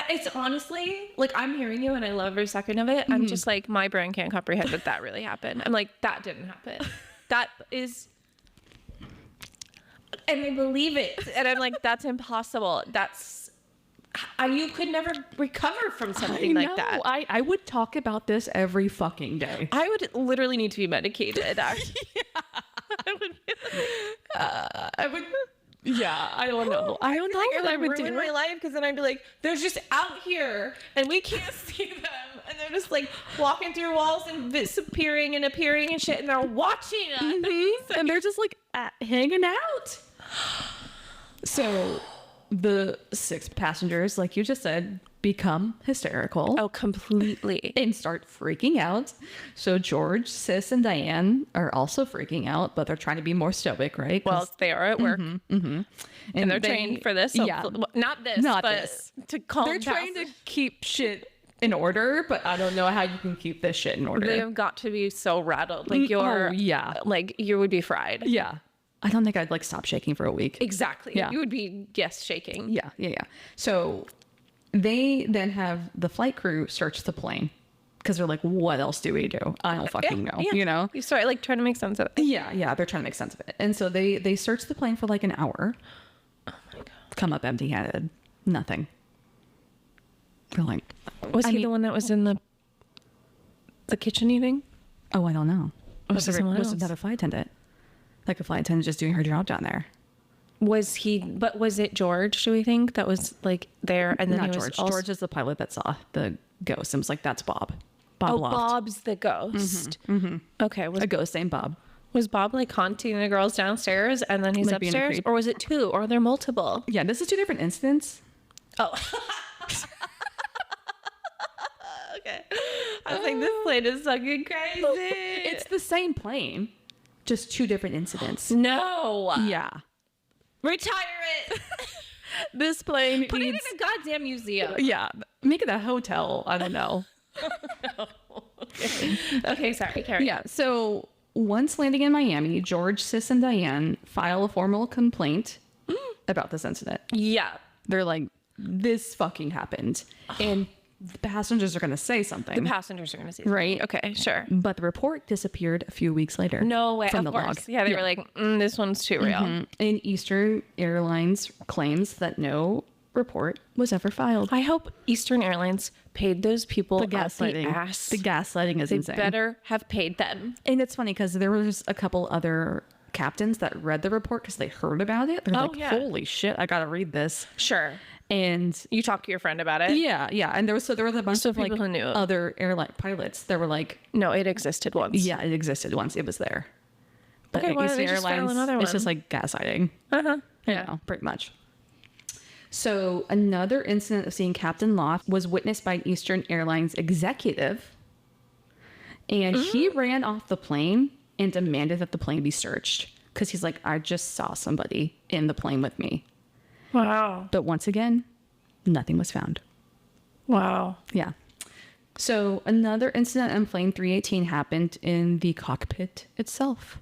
It's honestly, like, I'm hearing you and I love every second of it. I'm just like, my brain can't comprehend that really happened. I'm like, that didn't happen. That is, and I believe it. And I'm like, that's impossible. You could never recover from something like that. I would talk about this every fucking day. I would literally need to be medicated. Actually. I would. Yeah, I don't know. I don't know what I would do. Ruin my life because then I'd be like, they're just out here and we can't see them, and they're just like walking through walls and disappearing and appearing and shit, and they're watching us, and they're just like hanging out. So the 6 passengers, like you just said, become hysterical. Oh, completely. And start freaking out. So George, Sis, and Diane are also freaking out, but they're trying to be more stoic, right? Well, they are at work. And they're trained for this. So yeah. Not this. To calm down. They're trying to keep shit in order, but I don't know how you can keep this shit in order. They have got to be so rattled. Like like you would be fried. Yeah. I don't think I'd like stop shaking for a week. Exactly. Yeah. You would be, shaking. Yeah. So they then have the flight crew search the plane because they're like, what else do we do? I don't fucking know, you know? You start like trying to make sense of it. Yeah, they're trying to make sense of it. And so they search the plane for like an hour. Oh my God. Come up empty-handed. Nothing. They're like, Was he the one that was in the kitchen eating? oh, I don't know. Was there someone was else? another flight attendant. Like a flight attendant just doing her job down there. Was it George, do we think, that was like there? And then Not he was George. also... George is the pilot that saw the ghost and was like, that's Bob. Bob Loft. Bob's the ghost. Okay. A ghost named Bob. Was Bob like haunting the girls downstairs and then he's Like being a upstairs? creep. Or was it two? Or are there multiple? Yeah, this is two different incidents. Oh. Okay. I was like, this plane is fucking crazy. It's the same plane, just two different incidents. No. Yeah. Retire it. This plane Put it in needs... a goddamn museum. Yeah. Make it a hotel. I don't know. Okay, sorry. Carry Yeah. So once landing in Miami, George, Sis, and Diane file a formal complaint about this incident. Yeah. They're like, this fucking happened. And the passengers are going to say something. The passengers are going to see. Right. Okay, sure. But the report disappeared a few weeks later. No way. From Of the course. log. Yeah, they were like, this one's too real. And Eastern Airlines claims that no report was ever filed. I hope Eastern Airlines paid those people The up the gaslighting. ass. The gaslighting is They insane. better have paid them. And it's funny because there was a couple other captains that read the report because they heard about it. They're Oh, like, yeah. holy shit, I got to read this. Sure. And You talk to your friend about it? yeah. And there was a bunch So of like people who knew. other airline pilots that were like, No, it existed once. yeah, it existed once. It was there. But Okay, at why don't Eastern they just file Airlines, another it's just one? like gaslighting. Uh-huh. You know, pretty much. So another incident of seeing Captain Loft was witnessed by an Eastern Airlines executive. And he ran off the plane and demanded that the plane be searched. Because he's like, I just saw somebody in the plane with me. Wow. But once again, nothing was found. Wow. Yeah. So another incident on plane 318 happened in the cockpit itself.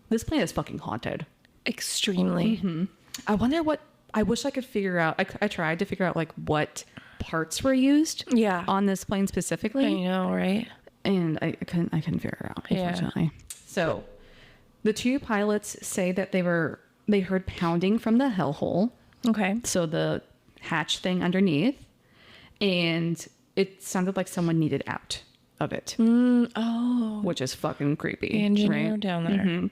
This plane is fucking haunted. Extremely. I wonder what... I wish I could figure out... I tried to figure out like what parts were used Yeah. on this plane specifically. I know, right? And I couldn't figure it out, Yeah. unfortunately. So the two pilots say that they heard pounding from the hellhole. Okay. So the hatch thing underneath. And it sounded like someone needed out of it. Oh. Which is fucking creepy. The engineer right? down there.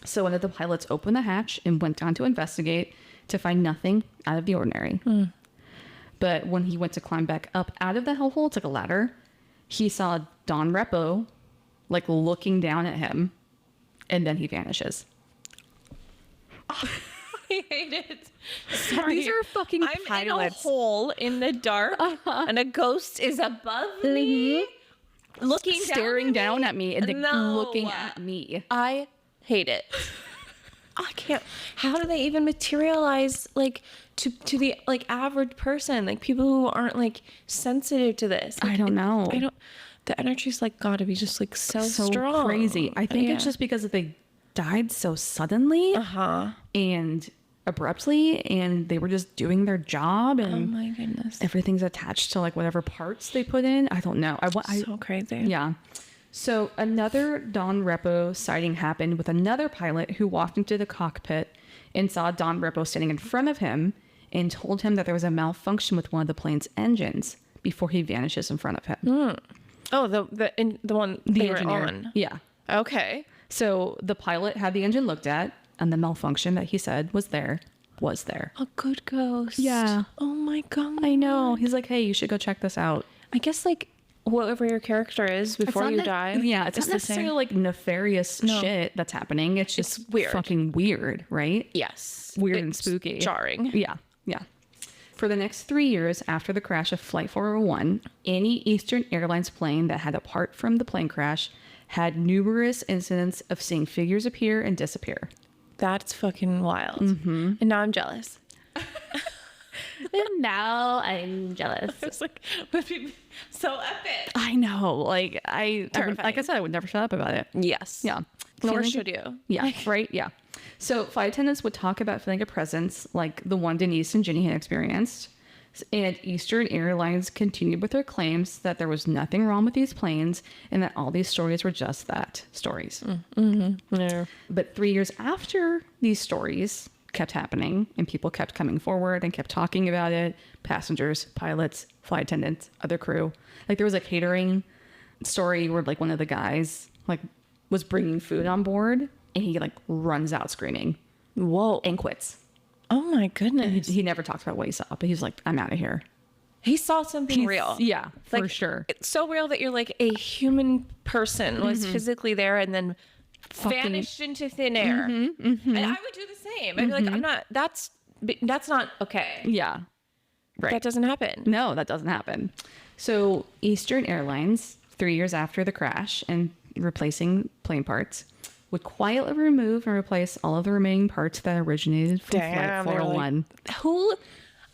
So one of the pilots opened the hatch and went down to investigate to find nothing out of the ordinary. But when he went to climb back up out of the hellhole, it's like a ladder, he saw Don Repo like looking down at him, and then he vanishes. I hate it. Sorry. These are fucking I'm pilots. in a hole in the dark, and a ghost is above me, looking Staring down at me and then No. looking at me. I hate it. I can't. How do they even materialize like to the like average person, like people who aren't like sensitive to this? Like, I don't know. I don't. The energy's like got to be just like so strong. crazy. I think it's just because they died so suddenly and abruptly, and they were just doing their job, Oh and my goodness. everything's attached to like whatever parts they put in. I don't know. So crazy. Yeah. So another Don Repo sighting happened with another pilot who walked into the cockpit and saw Don Repo standing in front of him and told him that there was a malfunction with one of the plane's engines before he vanishes in front of him. Oh, the one they were engineer. on. Yeah. Okay. So the pilot had the engine looked at, and the malfunction that he said was there. A good ghost. Yeah. Oh my god. I know. He's like, hey, you should go check this out. I guess like whatever your character is before you die. Yeah, it's not the necessarily same. like nefarious shit that's happening. It's just weird. fucking weird, right? Yes. Weird and It's spooky. Jarring. Yeah. For the next 3 years after the crash of Flight 401, any Eastern Airlines plane that had a part from the plane crash had numerous incidents of seeing figures appear and disappear. That's fucking wild. And now I'm jealous. And now I'm jealous. It's like would be so epic. I know. Like like I Terrifying. said, I would never shut up about it. Yes. Yeah. Nor Feeling- should you. Yeah, right? Yeah. So flight attendants would talk about feeling a presence like the one Denise and Ginny had experienced. And Eastern Airlines continued with their claims that there was nothing wrong with these planes and that all these stories were just that, stories. Yeah. But 3 years after these stories kept happening and people kept coming forward and kept talking about it, passengers, pilots, flight attendants, other crew. Like there was a catering story where like one of the guys like was bringing food on board and he like runs out screaming. Whoa. And quits. Oh my goodness. He never talked about what he saw, but he's like, I'm out of here. He saw something real. Yeah, for like, sure. It's so real that you're like a human person was physically there and then vanished into thin air. And I would do the same. I'd be like, that's not okay. Yeah. Right. That doesn't happen. No, that doesn't happen. So Eastern Airlines, 3 years after the crash and replacing plane parts, would quietly remove and replace all of the remaining parts that originated from Flight 401. Who?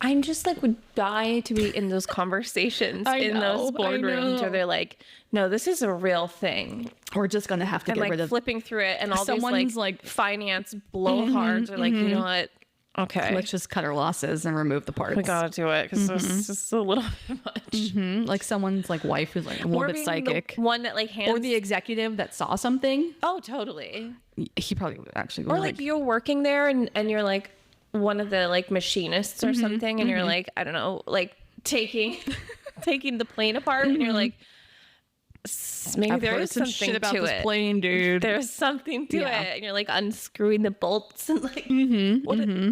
I'm just like would die to be in those conversations those boardrooms where they're like, no, this is a real thing. We're just going to have to get like rid of flipping through it and all someone's these like finance blowhards are like, you know what? Okay. Let's just cut our losses and remove the parts. We gotta do it because this is just a little bit much. Like someone's like wife who's like a little bit psychic. The one that like hands... Or the executive that saw something. Oh, totally. He probably would actually go or like you're working there and you're like one of the like machinists or something and you're like, I don't know, like taking the plane apart and you're like, maybe there is something shit about to this it. plane, dude. There's something to it. And you're like unscrewing the bolts and like,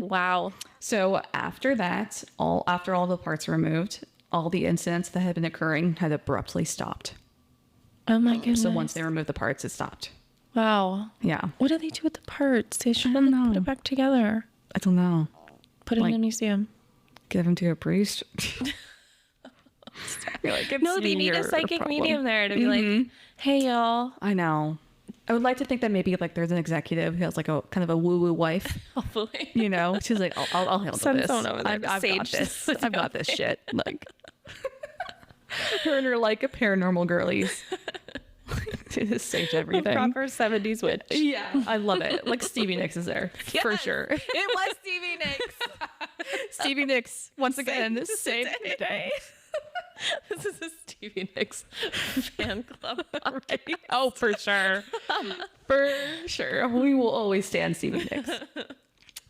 wow. So after that, after all the parts were removed, all the incidents that had been occurring had abruptly stopped. Oh my goodness. So once they removed the parts, it stopped. Wow. Yeah. What do they do with the parts? They should have put it back together. I don't know. Put it in a museum. Give them to a priest. No, they need a psychic medium there to be like, hey, y'all. I know. I would like to think that maybe like there's an executive who has like a kind of a woo-woo wife. Hopefully. You know, she's like, I'll handle Send this. someone over there I've to got sage this. this. I've got this shit. Like her and her like a paranormal girlies. To just sage everything. Proper 70's witch. Yeah, I love it. Like Stevie Nicks is there for sure. It was Stevie Nicks. Stevie Nicks once again. Save the day. This is a Stevie Nicks fan club. Right? Oh, for sure. For sure. We will always stand Stevie Nicks.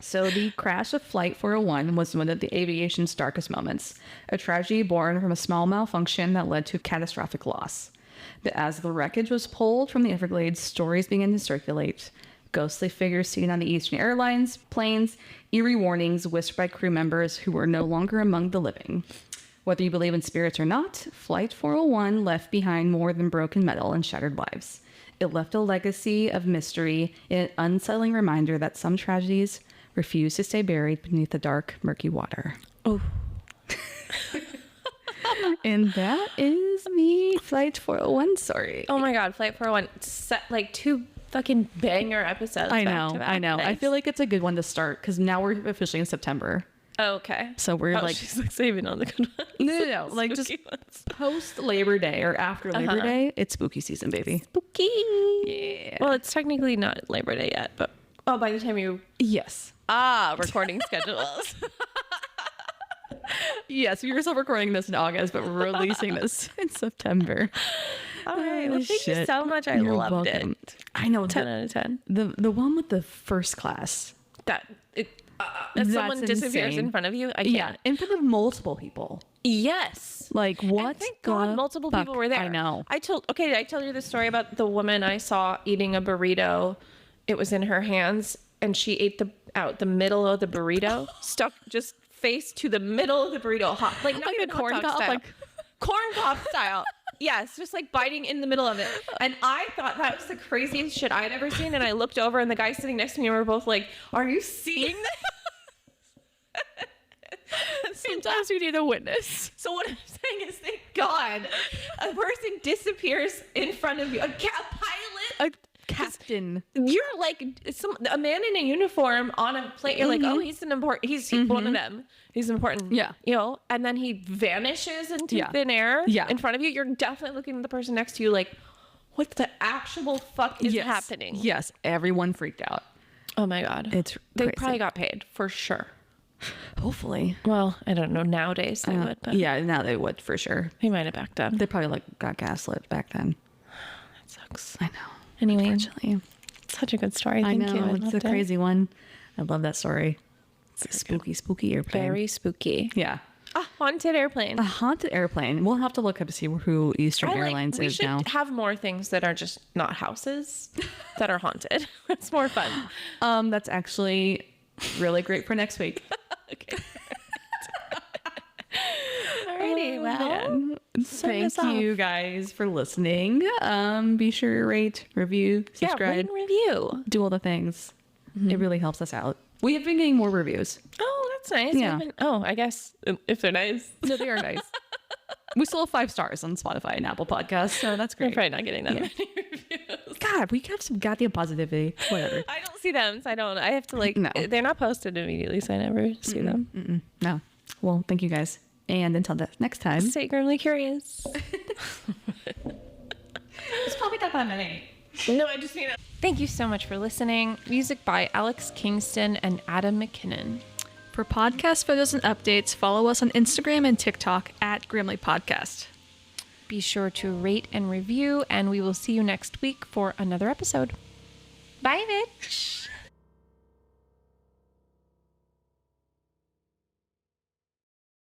So the crash of Flight 401 was one of the aviation's darkest moments, a tragedy born from a small malfunction that led to catastrophic loss. But as the wreckage was pulled from the Everglades, stories began to circulate. Ghostly figures seen on the Eastern Airlines planes, eerie warnings whispered by crew members who were no longer among the living. Whether you believe in spirits or not, Flight 401 left behind more than broken metal and shattered lives. It left a legacy of mystery, an unsettling reminder that some tragedies refuse to stay buried beneath the dark, murky water. Oh. And that is me, Flight 401 story. Oh my God, Flight 401. Set like 2 fucking banger episodes. I back to know. back. Nice. I feel like it's a good one to start because now we're officially in September. Oh, okay. So we're like, she's like saving on the good ones. No, like just post Labor Day or after Labor Day, it's spooky season, baby. Spooky. Yeah. Well, it's technically not Labor Day yet, but by the time you Yes. recording schedules. Yes, we were still recording this in August, but we're releasing this in September. All right. Well, thank you so much. I You're loved welcome. it. I know. 10 out of 10. The one with the first class. If That's someone disappears insane. in front of you, I can't. Yeah, in front of multiple people. Yes. Like what? And thank God multiple people were there. I know. Did I tell you the story about the woman I saw eating a burrito? It was in her hands and she ate out the middle of the burrito, stuck just face to the middle of the burrito, not Like even a corn hot dog cob, style. like Corn cob style. Yes, just like biting in the middle of it. And I thought that was the craziest shit I'd ever seen. And I looked over and the guy sitting next to me and we were both like, are you seeing this? Sometimes we need a witness. So what I'm saying is, thank God, a person disappears in front of you. A pilot, A captain. you're like a man in a uniform on a plane. You're like, oh, he's one of them. He's important. Yeah. And then he vanishes into thin air Yeah. in front of you. You're definitely looking at the person next to you like, what the actual fuck is happening? Yes, everyone freaked out. Oh my God. It's they crazy. probably got paid for sure. Hopefully. Well, I don't know. Nowadays they would, but Yeah, now they would for sure. he might have backed up. They probably got gaslit back then. That sucks. I know. Anyway, Unfortunately. such a good story. I Thank you. know. It's loved a it. crazy one. I love that story. It's a spooky airplane. Very spooky. Yeah. Ah, haunted airplane. A haunted airplane. We'll have to look up to see who Eastern Airlines we is should now. have more things that are just not houses that are haunted. It's more fun. That's actually really great for next week. Okay. Alrighty, well, Thank you guys for listening. Be sure to rate, review, yeah, subscribe, rate and review. do all the things. It really helps us out. We have been getting more reviews. Oh, that's nice. Yeah. I guess if they're nice. No, they are nice. We still have 5 stars on Spotify and Apple Podcasts, so that's I'm great. probably not getting that many reviews. God, we have some goddamn positivity. Whatever. I don't see them, so I have to No. they're not posted immediately, so I never see them. No. Well, thank you guys. And until next time. Stay grimly curious. It's probably not that many. No, I just mean it. Thank you so much for listening. Music by Alex Kingston and Adam McKinnon. For podcast photos and updates, follow us on Instagram and TikTok at Grimly Podcast. Be sure to rate and review, and we will see you next week for another episode. Bye, bitch.